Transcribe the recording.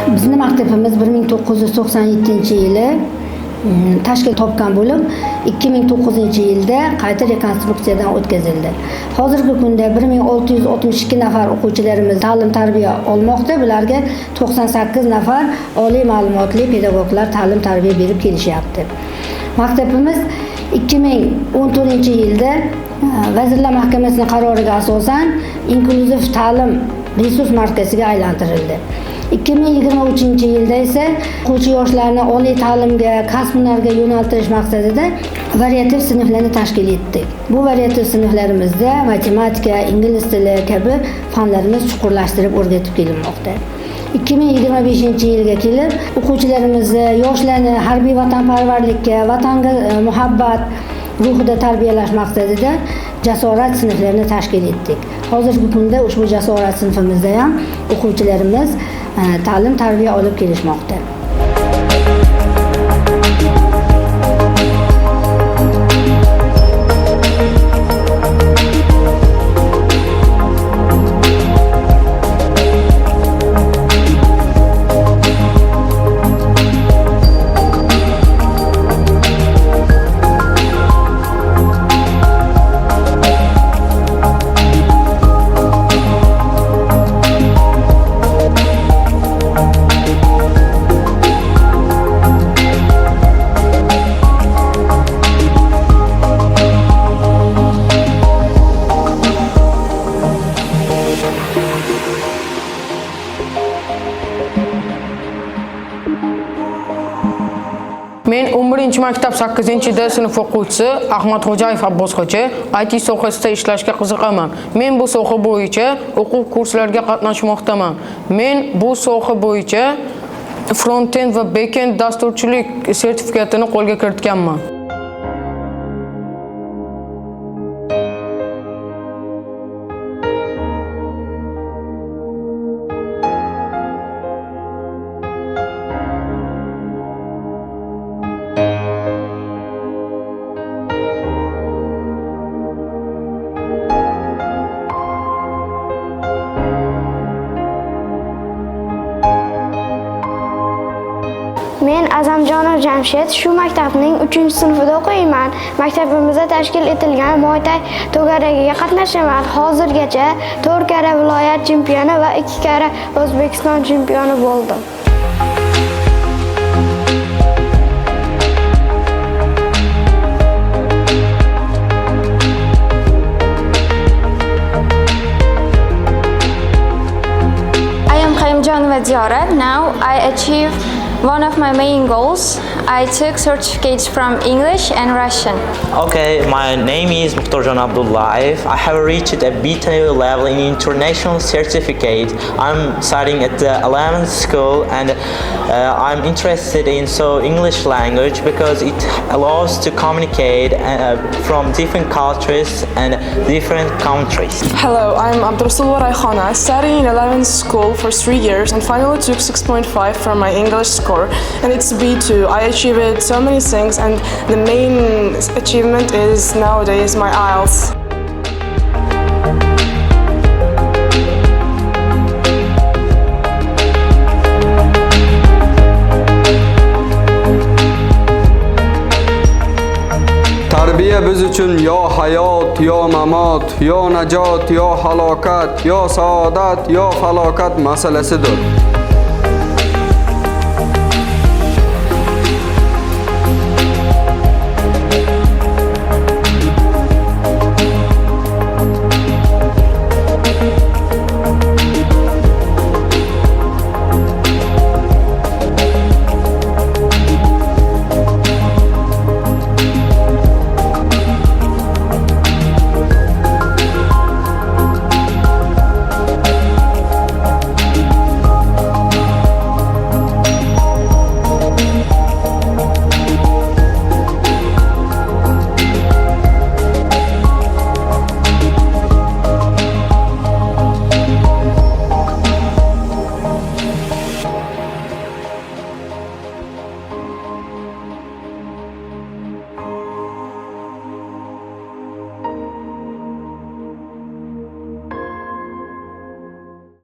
Bizning maktabimiz 1997-yili tashkil topgan bo'lib, 2009-yilda qayta rekonstruksiyadan o'tkazildi. Hozirgi kunda 1662 nafar o'quvchilarimiz ta'lim-tarbiya olmoqda. Bularga 98 nafar oliy ma'lumotli pedagoglar ta'lim-tarbiya berib kelishyapti. Maktabimiz 2014-yilda Vazirlar Mahkamasining qaroriga asosan inklyuziv ta'lim resurs markaziga aylantirildi. 2023-yilda esa o'quvchi yoshlarni oliy ta'limga, kasb-hunarga yo'naltirish maqsadida variativ sinflarni tashkil etdik. Bu variativ sinflarimizda matematika, ingliz tili kabi fanlarimiz chuqurlashtirib o'rgatib kelinmoqda. 2025-yilga kelib o'quvchilarimizni, yoshlarni harbiy vatanparvarlikka, vatanga muhabbat ruhida tarbiyalash maqsadida jasorat sinflarini tashkil etdik. Hozirgi kunda ushbu jasorat sinfimizda ham o'quvchilarimiz ta'lim-tarbiya olib kelishmoqda. Men 11-maktab 8-D sinf o'quvchisi Ahmadxo'jayev Abbos Hoji IT sohasida ishlashga qiziqaman. Men bu soha bo'yicha o'quv kurslariga qatnashmoqdaman. Men bu soha bo'yicha front-end va back-end dasturchilik sertifikatini qo'lga kiritganman. Men Azamjonov Jamshid shu maktabning 3-sinfida o'qiyman. Maktabimizda tashkil etilgan Muay Thai to'garagiga qatnashaman. Hozirgacha 4 karra viloyat chempioni va 2 karra O'zbekiston chempioni bo'ldim. I am Khaimjanova Diyora. Now I achieve one of my main goals. I took certificates from English and Russian. Okay, my name is Mukhtarjon Abdullayev. I have reached a B2 level in international certificate. I'm studying at the 11th school and I'm interested in English language because it allows to communicate from different cultures and different countries. Hello, I'm Abdurrasul Raykhana, studying in 11th school for 3 years and finally took 6.5 from my English score and it's B2. I achieved so many things and the main achievement is nowadays my IELTS. Tarbiya biz uchun yo hayot, yo mamot, yo najot, yo halokat, yo saodat, yo falokat masalasidir.